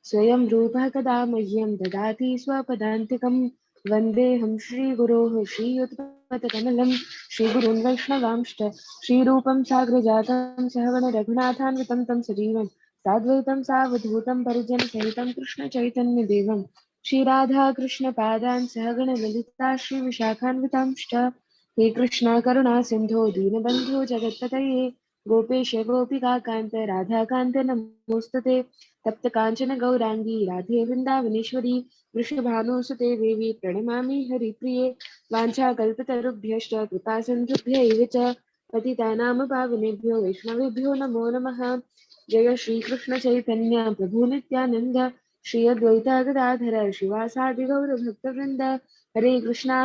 स्वयं रूपः कदा मह्यं ददाति स्वपदान्तिकं वन्देऽहं श्रीगुरोः श्रीयुतपदकमलं श्रीगुरून् वैष्णवांश्च श्रीरूपं साग्रजातं सहगणरघुनाथान्वितं तं सजीवं साद्वैतं सावधूतं परिजनसहितं कृष्णचैतन्यदेवं श्रीराधाकृष्णपादान् सहगणललिता श्रीविशाखान्वितांश्च हे कृष्णा करुणा सिन्धो दीनबन्धो जगत्पतये गोपेश गोपिकान्त राधाकान्त नमोऽस्तुते तप्त कांचन गौरांगी राधे वृंदावनेश्वरी वृषभानुसुते देवी प्रणमामि हरिप्रिये वाञ्छाकल्पतरुभ्यश्च कृपा सिन्धुभ्य एव च पतितानां पावनेभ्यो वैष्णवेभ्यो नमो नमः जय श्री कृष्ण चैतन्य प्रभु नित्यानंद श्री अद्वैता गदाधर शिवासादि गौर भक्तवृंद हरे Krishna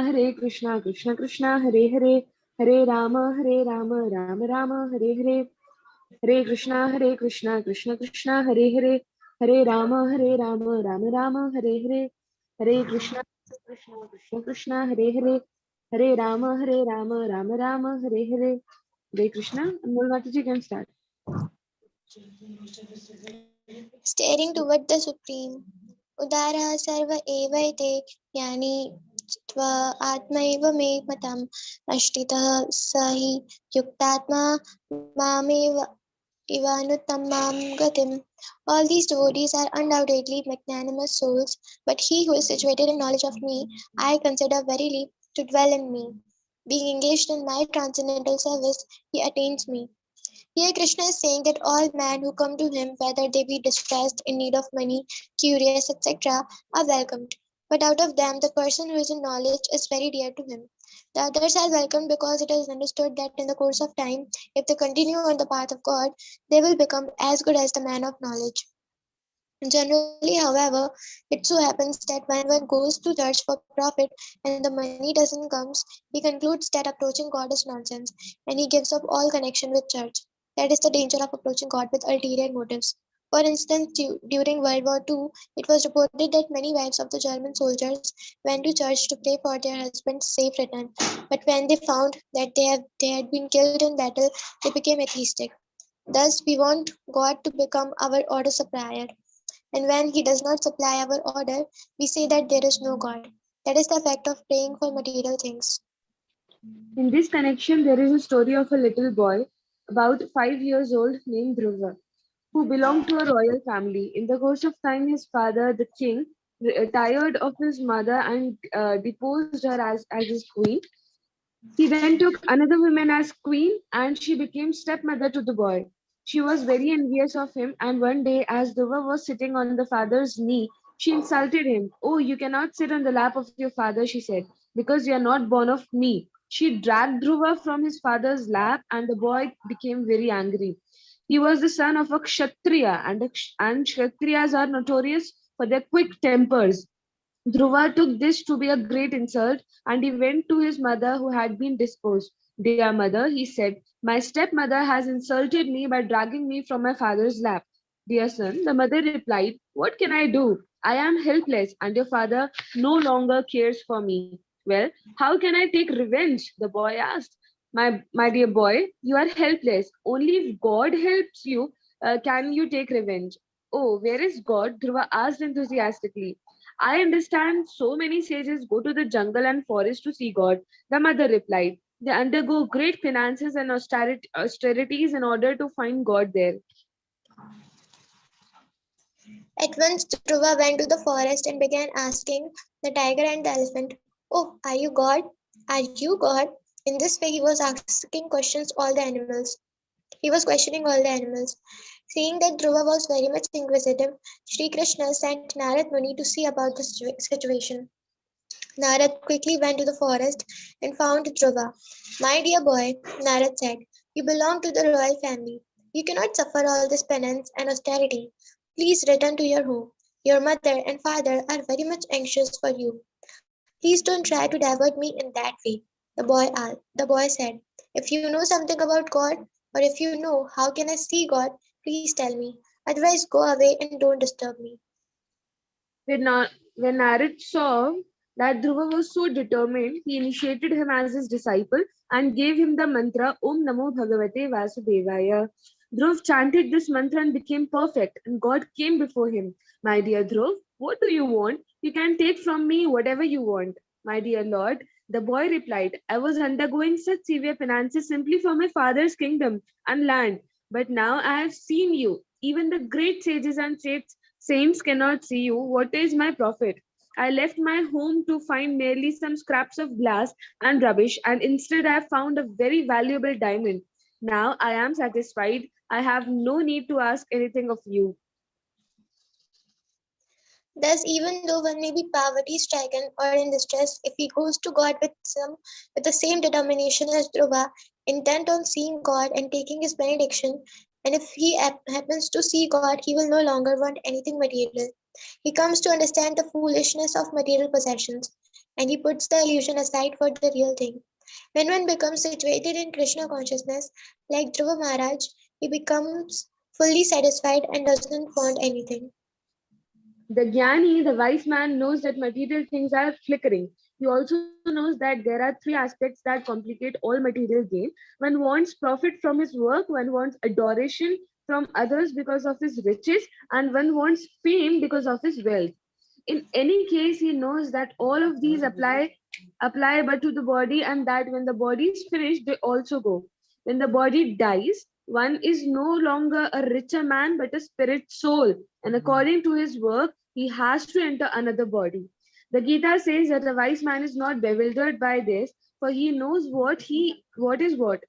Krishna Krishna Hare Hare Hare Ram Ram Ram Hare Hare Hare Krishna Krishna Krishna Hare Hare Hare Ram Ram Hare Hare Hare Krishna Krishna Hare Hare Hare Ram Hare Hare Hare Krishna Anmol Mataji can start. Staring toward the Supreme. Udara sarva evaite yani tva atmaiva me matam ashtitah sahi yuktatma mameva ivanutamam gatim. All these devotees are undoubtedly magnanimous souls, but he who is situated in knowledge of me, I consider verily to dwell in me. Being engaged in my transcendental service, he attains me. Here Krishna is saying that all men who come to him, whether they be distressed, in need of money, curious, etc., are welcomed. But out of them, the person who is in knowledge is very dear to him. The others are welcomed because it is understood that in the course of time, if they continue on the path of God, they will become as good as the man of knowledge. Generally, however, it so happens that when one goes to church for profit and the money doesn't come, he concludes that approaching God is nonsense and he gives up all connection with church. That is the danger of approaching God with ulterior motives. For instance, during World War II, it was reported that many wives of the German soldiers went to church to pray for their husband's safe return. But when they found that they had been killed in battle, they became atheistic. Thus, we want God to become our order supplier. And when he does not supply our order, we say that there is no God. That is the effect of praying for material things. In this connection, there is a story of a little boy about 5 years old named Dhruva, who belonged to a royal family. In the course of time, his father, the king, tired of his mother and deposed her as his queen. He then took another woman as queen and she became stepmother to the boy. She was very envious of him, and one day, as Dhruva was sitting on the father's knee, she insulted him. Oh, you cannot sit on the lap of your father, she said, because you are not born of me. She dragged Dhruva from his father's lap, and the boy became very angry. He was the son of a Kshatriya, and Kshatriyas are notorious for their quick tempers. Dhruva took this to be a great insult and he went to his mother who had been disposed. Dear mother, he said, my stepmother has insulted me by dragging me from my father's lap. Dear son, the mother replied, what can I do? I am helpless and your father no longer cares for me. Well, how can I take revenge? The boy asked. My dear boy, you are helpless. Only if God helps you can you take revenge. Oh, where is God? Dhruva asked enthusiastically. I understand so many sages go to the jungle and forest to see God. The mother replied. They undergo great penances and austerities in order to find God there. At once, Dhruva went to the forest and began asking the tiger and the elephant, oh, are you God? Are you God? In this way, he was asking questions all the animals. He was questioning all the animals. Seeing that Dhruva was very much inquisitive, Sri Krishna sent Narad Muni to see about the situation. Narad quickly went to the forest and found Dhruva. My dear boy, Narad said, you belong to the royal family. You cannot suffer all this penance and austerity. Please return to your home. Your mother and father are very much anxious for you. Please don't try to divert me in that way. The boy said, if you know something about God, or if you know how can I see God, please tell me. Otherwise, go away and don't disturb me. When Narad saw that Dhruva was so determined, he initiated him as his disciple and gave him the mantra Om Namo Bhagavate Vasudevaya. Dhruv chanted this mantra and became perfect, and God came before him. My dear Dhruv, what do you want? You can take from me whatever you want. My dear Lord, the boy replied, I was undergoing such severe penances simply for my father's kingdom and land. But now I have seen you. Even the great sages and saints cannot see you. What is my profit? I left my home to find merely some scraps of glass and rubbish, and instead I have found a very valuable diamond. Now I am satisfied. I have no need to ask anything of you. Thus, even though one may be poverty-stricken or in distress, if he goes to God with the same determination as Dhruva, intent on seeing God and taking his benediction, and if he happens to see God, he will no longer want anything material. He comes to understand the foolishness of material possessions, and he puts the illusion aside for the real thing. When one becomes situated in Krishna consciousness, like Dhruva Maharaj, he becomes fully satisfied and doesn't want anything. The Jnani, the wise man, knows that material things are flickering. He also knows that there are three aspects that complicate all material gain. One wants profit from his work, one wants adoration from others because of his riches, and one wants fame because of his wealth. In any case, he knows that all of these apply but to the body, and that when the body is finished, they also go. When the body dies, one is no longer a richer man but a spirit soul, and according to his work, he has to enter another body. The Gita says that a wise man is not bewildered by this, for he knows what is what.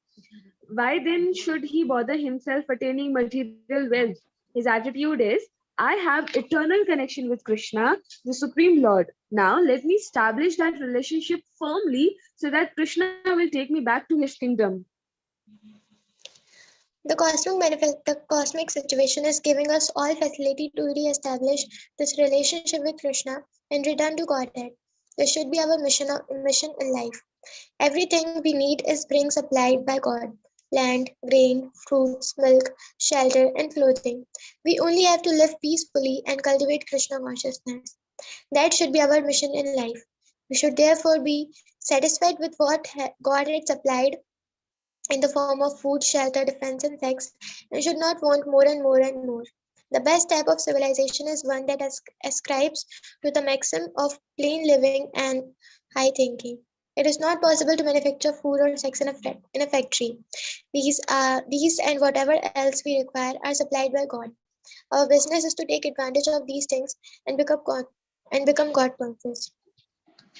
Why then should he bother himself attaining material wealth? His attitude is, I have eternal connection with Krishna, the Supreme Lord. Now let me establish that relationship firmly so that Krishna will take me back to his kingdom. The cosmic situation is giving us all facility to re-establish this relationship with Krishna and return to Godhead. This should be our mission in life. Everything we need is being supplied by God: land, grain, fruits, milk, shelter, and clothing. We only have to live peacefully and cultivate Krishna consciousness. That should be our mission in life. We should therefore be satisfied with what God had supplied in the form of food, shelter, defense, and sex, and should not want more and more and more. The best type of civilization is one that ascribes to the maxim of plain living and high thinking. It is not possible to manufacture food or sex in a factory. These and whatever else we require are supplied by God. Our business is to take advantage of these things and become God conscious.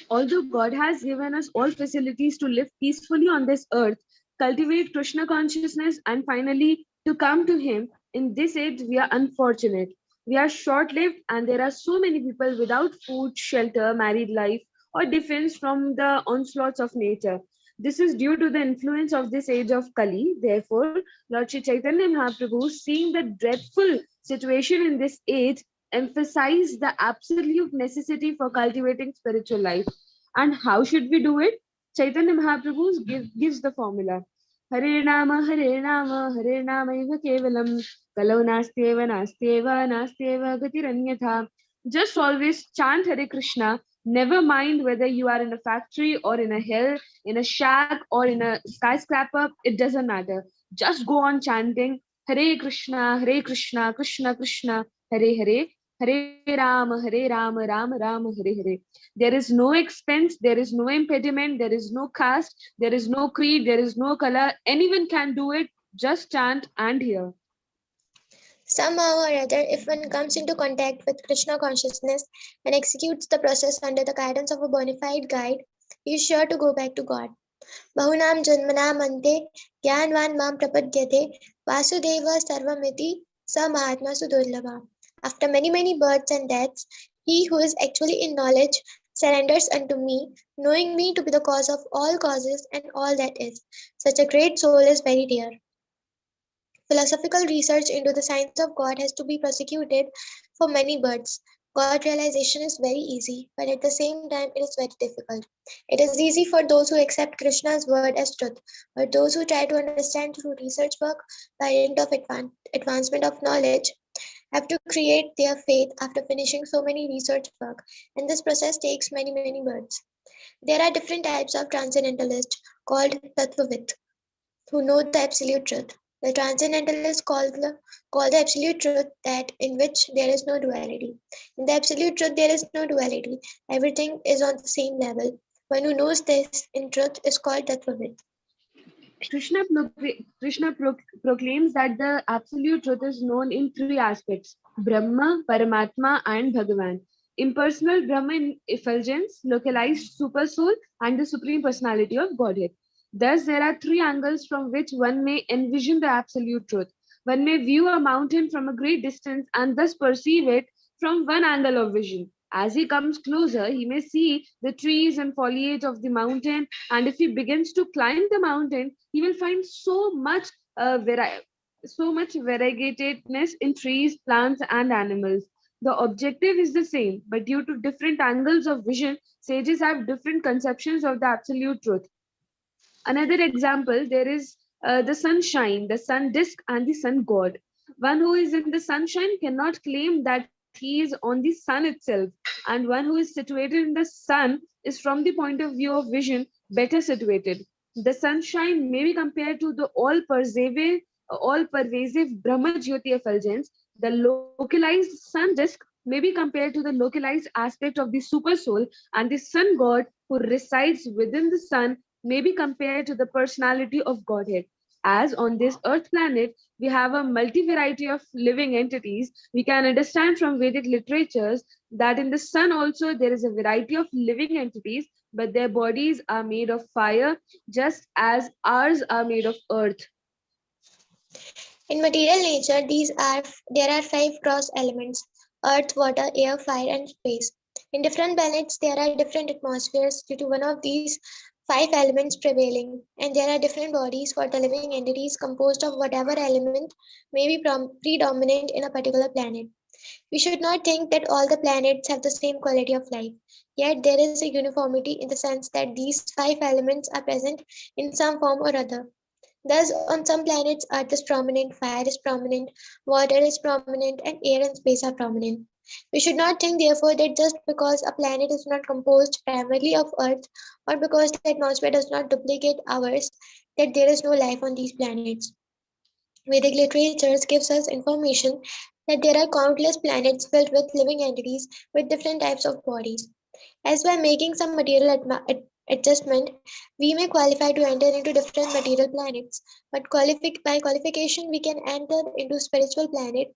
Although God has given us all facilities to live peacefully on this earth, cultivate Krishna consciousness, and finally to come to Him, in this age we are unfortunate. We are short lived, and there are so many people without food, shelter, married life, or defense from the onslaughts of nature. This is due to the influence of this age of Kali. Therefore, Lord Shri Chaitanya Mahaprabhu, seeing the dreadful situation in this age, emphasize the absolute necessity for cultivating spiritual life. And how should we do it? Chaitanya Mahaprabhu gives the formula. Hare Nama, Hare Nama Eva Kevalam, Kalau Nasteva, Nasteva, Nasteva Gatiranyatha. Just always chant Hare Krishna. Never mind whether you are in a factory or in a hill, in a shack or in a skyscraper, it doesn't matter. Just go on chanting Hare Krishna, Krishna Krishna, Hare Hare, Hare Rama, Rama Rama, Hare Hare. There is no expense, there is no impediment, there is no caste, there is no creed, there is no color. Anyone can do it. Just chant and hear. Somehow or other, if one comes into contact with Krishna consciousness and executes the process under the guidance of a bona fide guide, he is sure to go back to God. Bahunam janmanam ante jnanvan mam prapadyate vasudeva sarvamiti sa mahatma sudurlabha. After many, many births and deaths, he who is actually in knowledge surrenders unto me, knowing me to be the cause of all causes and all that is. Such a great soul is very dear. Philosophical research into the science of God has to be prosecuted for many births. God realization is very easy, but at the same time, it is very difficult. It is easy for those who accept Krishna's word as truth, but those who try to understand through research work by dint of advancement of knowledge have to create their faith after finishing so many research work, and this process takes many, many births. There are different types of transcendentalists called Tattvavit who know the absolute truth. The transcendental is called the absolute truth, that in which there is no duality. In the absolute truth, there is no duality. Everything is on the same level. One who knows this in truth is called Tattvavid. Krishna proclaims that the absolute truth is known in three aspects: Brahma, Paramatma, and Bhagavan. Impersonal Brahma in effulgence, localized supersoul, and the Supreme Personality of Godhead. Thus, there are three angles from which one may envision the absolute truth. One may view a mountain from a great distance and thus perceive it from one angle of vision. As he comes closer, he may see the trees and foliage of the mountain, and if he begins to climb the mountain, he will find so much variegatedness in trees, plants, and animals. The objective is the same, but due to different angles of vision, sages have different conceptions of the absolute truth. Another example, there is the sunshine, the sun disk, and the sun god. One who is in the sunshine cannot claim that he is on the sun itself, and one who is situated in the sun is, from the point of view of vision, better situated. The sunshine may be compared to the all pervasive Brahma Jyoti effulgence. The localized sun disk may be compared to the localized aspect of the super soul, and the sun god who resides within the sun may be compared to the personality of Godhead. As on this earth planet, we have a multi variety of living entities, we can understand from Vedic literatures that in the sun also there is a variety of living entities, but their bodies are made of fire, just as ours are made of earth. In material nature, there are five gross elements: earth, water, air, fire, and space. In different planets, there are different atmospheres due to one of these five elements prevailing, and there are different bodies for the living entities composed of whatever element may be predominant in a particular planet. We should not think that all the planets have the same quality of life. Yet there is a uniformity in the sense that these five elements are present in some form or other. Thus, on some planets, earth is prominent, fire is prominent, water is prominent, and air and space are prominent. We should not think, therefore, that just because a planet is not composed primarily of earth, or because the atmosphere does not duplicate ours, that there is no life on these planets. Vedic literature gives us information that there are countless planets filled with living entities with different types of bodies. As by making some material adjustment, we may qualify to enter into different material planets, but by qualification, we can enter into spiritual planet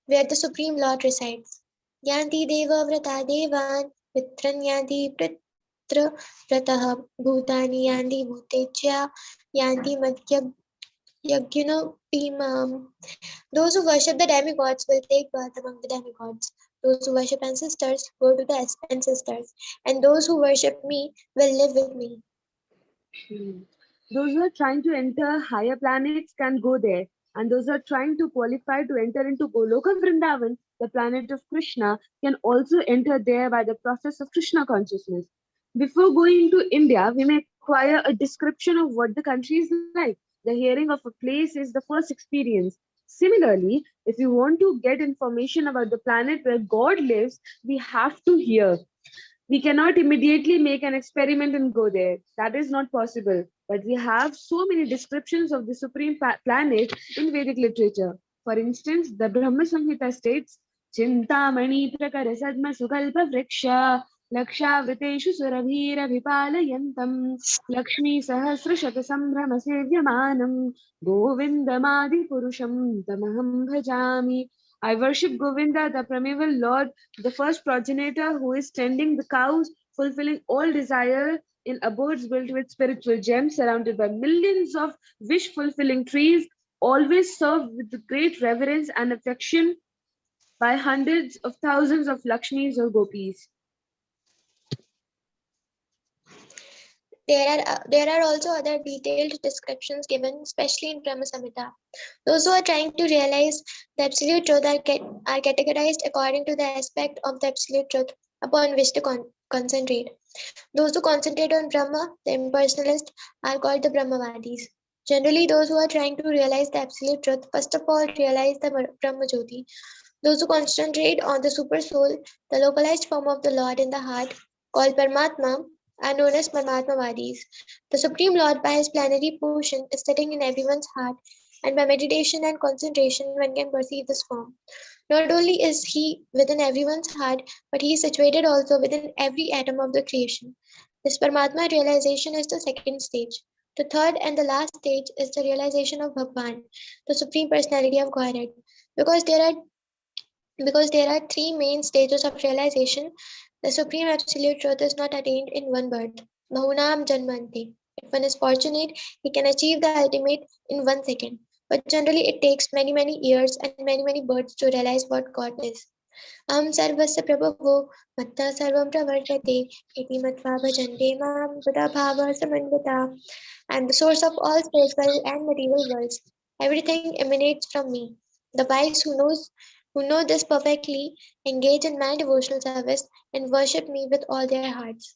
where the Supreme Lord resides. Yanti deva vrata devan vitran yanti pritra vratah bhutani yanti bhutechya yanti madhya yajna. Those who worship the demigods will take birth among the demigods. Those who worship ancestors go to the ancestors, and those who worship me will live with me. Hmm. Those who are trying to enter higher planets can go there, and those who are trying to qualify to enter into Goloka Vrindavan, the planet of Krishna, can also enter there by the process of Krishna consciousness. Before going to India, we may acquire a description of what the country is like. The hearing of a place is the first experience. Similarly, if you want to get information about the planet where God lives, we have to hear. We cannot immediately make an experiment and go there. That is not possible. But we have so many descriptions of the supreme planet in Vedic literature. For instance, the Brahma Samhita states, Chintamani prakara sadma sukalpa vriksha lakshavriteshu surabhira vipalayantam lakshmi sahasra shata sambrama sevyamanam govindamadi purusham tamaham bhajami. I worship Govinda, the primeval Lord, the first progenitor who is tending the cows, fulfilling all desire in abodes built with spiritual gems, surrounded by millions of wish fulfilling trees, always served with great reverence and affection by hundreds of thousands of Lakshmis or Gopis. There are also other detailed descriptions given, especially in Brahma Samhita. Those who are trying to realize the absolute truth are categorized according to the aspect of the absolute truth upon which to concentrate. Those who concentrate on Brahma, the impersonalists, are called the Brahmavadis. Generally, those who are trying to realize the absolute truth first of all realize the Brahma Jyoti. Those who concentrate on the super soul, the localized form of the Lord in the heart, called Paramatma, are known as Paramatmavadis. The Supreme Lord, by his plenary portion, is sitting in everyone's heart, and by meditation and concentration, one can perceive this form. Not only is he within everyone's heart, but he is situated also within every atom of the creation. This Paramatma realization is the second stage. The third and the last stage is the realization of Bhagwan, the Supreme Personality of Godhead. Because there are because there are three main stages of realization, the Supreme Absolute Truth is not attained in one birth. Bahunam Janmanti. If one is fortunate, he can achieve the ultimate in 1 second. But generally, it takes many, many years and many, many births to realize what God is. Aham sarvasya prabhavo matta sarvam pravartate iti matva bhajante mam buddha bhava samandita. I am the source of all spiritual and material worlds. Everything emanates from me. The wise who know this perfectly engage in my devotional service and worship me with all their hearts.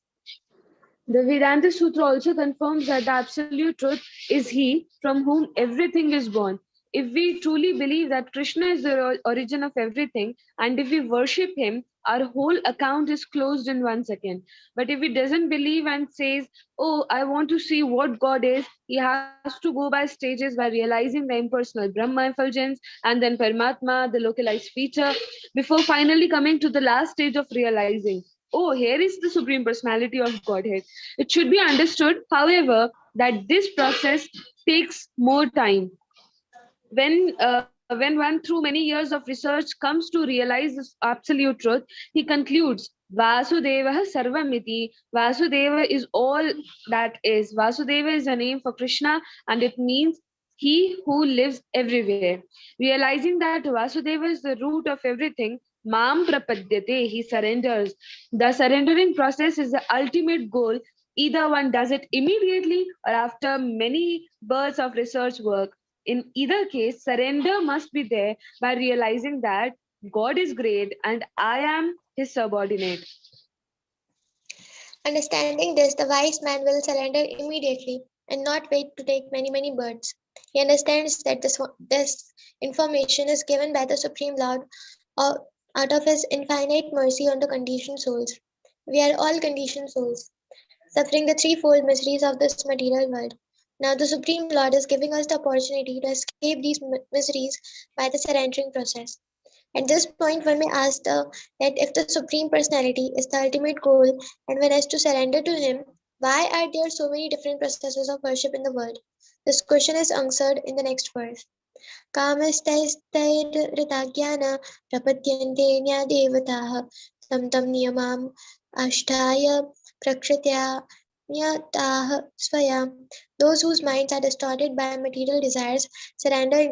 The Vedanta Sutra also confirms that the absolute truth is He from whom everything is born. If we truly believe that Krishna is the origin of everything, and if we worship Him, our whole account is closed in 1 second. But if he doesn't believe and says, "Oh, I want to see what God is," he has to go by stages by realizing the impersonal Brahma effulgence and then Paramatma, the localized feature, before finally coming to the last stage of realizing, "Oh, here is the Supreme Personality of Godhead." It should be understood, however, that this process takes more time. When one through many years of research comes to realize this absolute truth, he concludes Vasudeva Sarvamiti. Vasudeva is all that is. Vasudeva is a name for Krishna, and it means he who lives everywhere. Realizing that Vasudeva is the root of everything, Mam Prapadyate, he surrenders. The surrendering process is the ultimate goal. Either one does it immediately or after many births of research work. In either case, surrender must be there by realizing that God is great and I am his subordinate. Understanding this, the wise man will surrender immediately and not wait to take many, many births. He understands that this information is given by the Supreme Lord uh, out of his infinite mercy on the conditioned souls. We are all conditioned souls, suffering the threefold miseries of this material world. Now, the Supreme Lord is giving us the opportunity to escape these miseries by the surrendering process. At this point, one may ask that if the Supreme Personality is the ultimate goal and one has to surrender to Him, why are there so many different processes of worship in the world? This question is answered in the next verse. कामस्तैस्तैरृताज्ञान प्रपद्यन्ते न्यादेवताः तं तं नियमाम् अष्टाय प्रकृत्या नियताः स्वया. Those whose minds are distorted by material desires surrender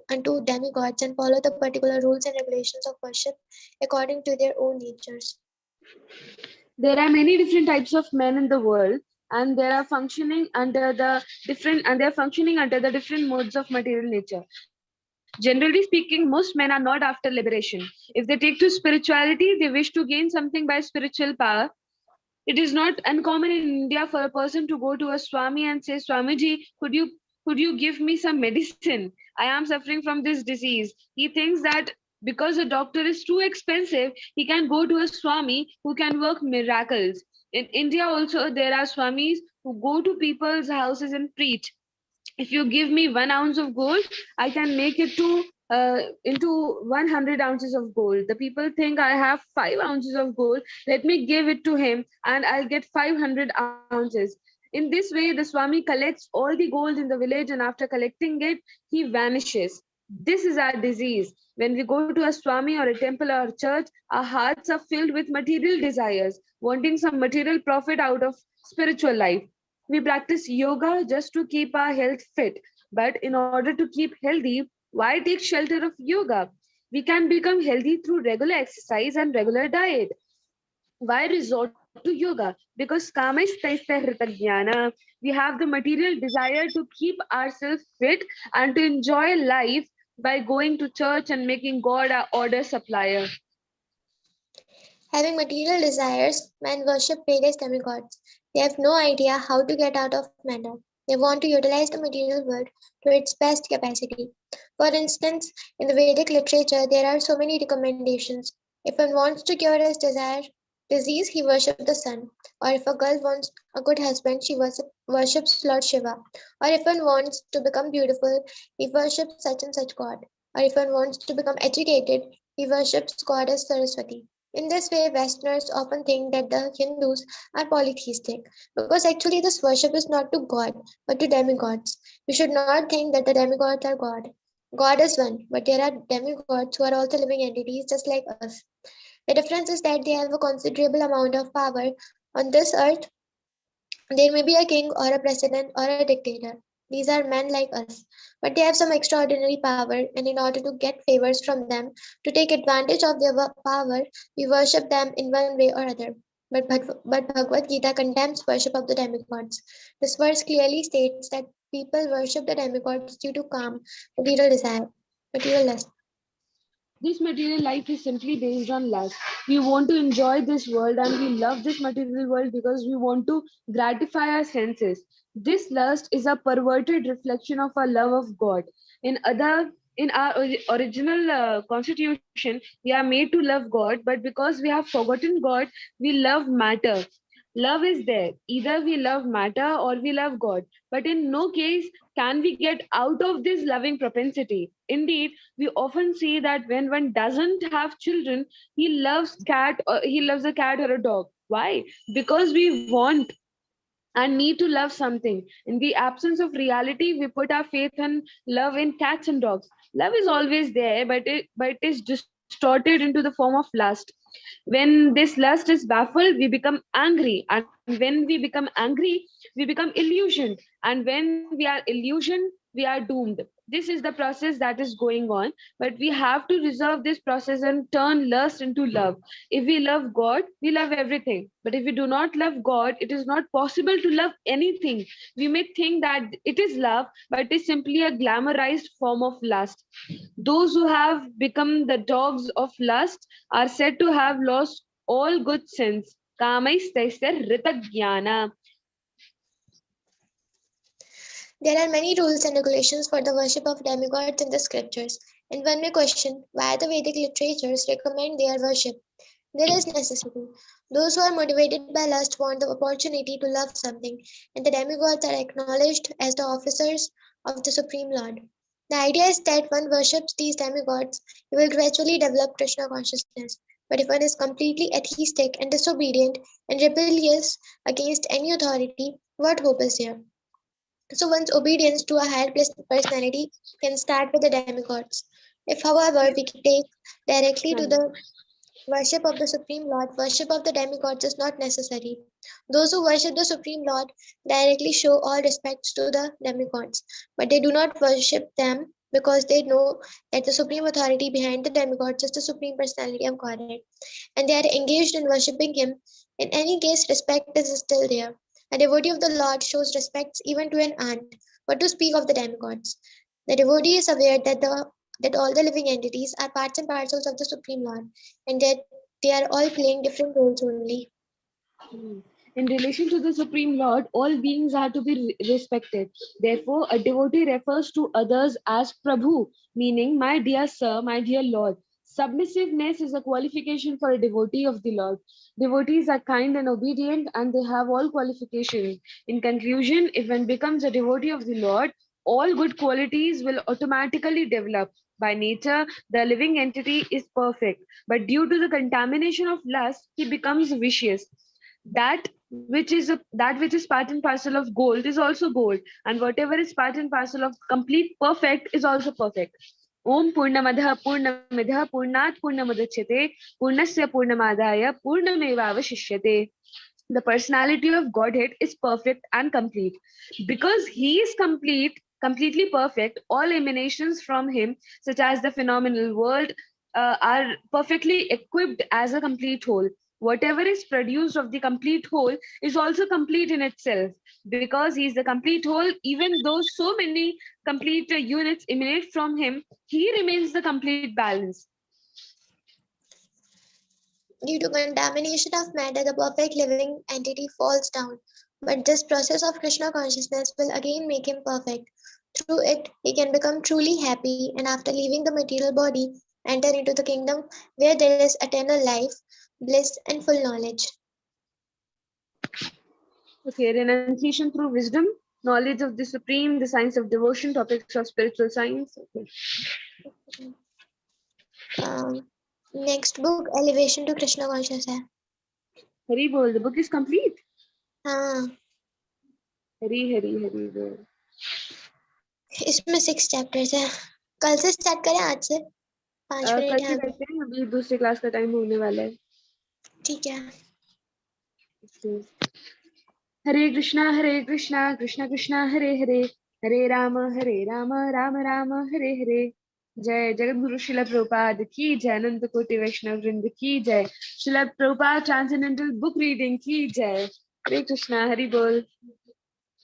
unto demigods and follow the particular rules and regulations of worship according to their own natures. There are many different types of men in the world, and they are functioning under the different modes of material nature. Generally speaking, most men are not after liberation. If they take to spirituality, they wish to gain something by spiritual power. It is not uncommon in India for a person to go to a Swami and say, "Swamiji, could you give me some medicine? I am suffering from this disease." He thinks that because a doctor is too expensive, he can go to a Swami who can work miracles. In India also, there are Swamis who go to people's houses and preach. If you give me 1 ounce of gold, I can make it to into 100 ounces of gold. The people think I have 5 ounces of gold, let me give it to him and I'll get 500 ounces. In this way, the Swami collects all the gold in the village, and after collecting it, he vanishes. This is our disease. When we go to a Swami or a temple or a church, our hearts are filled with material desires, wanting some material profit out of spiritual life. We practice yoga just to keep our health fit. But in order to keep healthy, why take shelter of yoga? We can become healthy through regular exercise and regular diet. Why resort to yoga? Because we have the material desire to keep ourselves fit and to enjoy life by going to church and making God our order supplier. Having material desires, men worship various demigods. They have no idea how to get out of matter. They want to utilize the material world to its best capacity. For instance, in the Vedic literature, there are so many recommendations. If one wants to cure his disease, he worships the sun. Or if a girl wants a good husband, she worships Lord Shiva. Or if one wants to become beautiful, he worships such and such god. Or if one wants to become educated, he worships goddess Saraswati. In this way, Westerners often think that the Hindus are polytheistic, because actually this worship is not to God, but to demigods. We should not think that the demigods are God. God is one, but there are demigods who are also living entities just like us. The difference is that they have a considerable amount of power on this earth. There may be a king or a president or a dictator. These are men like us. But they have some extraordinary power, and in order to get favors from them, to take advantage of their power, we worship them in one way or other. But Bhagavad Gita condemns worship of the demigods. This verse clearly states that people worship the demigods due to calm, material desire, material lust. This material life is simply based on lust. We want to enjoy this world and we love this material world because we want to gratify our senses. This lust is a perverted reflection of our love of God. In our original constitution, we are made to love God, but because we have forgotten God, we love matter. Love is there. Either we love matter or we love God. But in no case can we get out of this loving propensity. Indeed, we often see that when one doesn't have children, he loves a cat or a dog. Why? Because we want and need to love something. In the absence of reality, we put our faith and love in cats and dogs. Love is always there, but it is distorted into the form of lust. When this lust is baffled, we become angry, and when we become angry, we become illusioned, and when we are illusioned, we are doomed. This is the process that is going on, but we have to reserve this process and turn lust into love. If we love God, we love everything, but if we do not love God, it is not possible to love anything. We may think that it is love, but it is simply a glamorized form of lust. Those who have become the dogs of lust are said to have lost all good sense. Kamaistaisya ritagyan. There are many rules and regulations for the worship of demigods in the scriptures, and one may question why the Vedic literatures recommend their worship. There is necessity. Those who are motivated by lust want the opportunity to love something, and the demigods are acknowledged as the officers of the Supreme Lord. The idea is that one worships these demigods, he will gradually develop Krishna consciousness. But if one is completely atheistic and disobedient and rebellious against any authority, what hope is there? So one's obedience to a higher personality can start with the demigods. If, however, we take directly to the worship of the Supreme Lord, worship of the demigods is not necessary. Those who worship the Supreme Lord directly show all respects to the demigods, but they do not worship them because they know that the supreme authority behind the demigods is the Supreme Personality of Godhead, and they are engaged in worshipping Him. In any case, respect is still there. A devotee of the Lord shows respects even to an ant, but to speak of the demigods. The devotee is aware that all the living entities are parts and parcels of the Supreme Lord, and that they are all playing different roles only. In relation to the Supreme Lord, all beings are to be respected. Therefore, a devotee refers to others as Prabhu, meaning my dear sir, my dear Lord. Submissiveness is a qualification for a devotee of the Lord. Devotees are kind and obedient, and they have all qualifications. In conclusion, if one becomes a devotee of the Lord, all good qualities will automatically develop. By nature, the living entity is perfect, but due to the contamination of lust, he becomes vicious. That which is part and parcel of gold is also gold, and whatever is part and parcel of complete perfect is also perfect. Om Purnamadah Purnamidha Purnat Purnamudachyate Purnasya Purnamadaya Purnamevavashishyate. The personality of Godhead is perfect and complete. Because He is completely perfect, all emanations from Him, such as the phenomenal world, are perfectly equipped as a complete whole. Whatever is produced of the complete whole is also complete in itself. Because He is the complete whole, even though so many complete units emanate from Him, He remains the complete balance. Due to contamination of matter, the perfect living entity falls down. But this process of Krishna consciousness will again make him perfect. Through it, he can become truly happy and after leaving the material body, enter into the kingdom where there is eternal life. bliss and full knowledge. Okay, renunciation through wisdom, knowledge of the supreme, the science of devotion, topics of spiritual science. Okay. Next book elevation to Krishna conscious है. Hari bol, the book is complete. हाँ, Hari bol. इसमें 6 chapters है. कल से start करें, आज से 5 कल मिनट से है अभी. करते हैं, अभी दूसरी क्लास का टाइम होने वाला है. ठीक है. हरे कृष्णा कृष्णा कृष्णा हरे हरे, हरे राम राम राम हरे हरे. जय जगत गुरु शिला प्रभुपाद की जय, अनंत कोटि वैष्णव वृंद की जय, शिला प्रभुपाद ट्रांसेंडेंटल बुक रीडिंग की जय. हरे कृष्णा हरि बोल.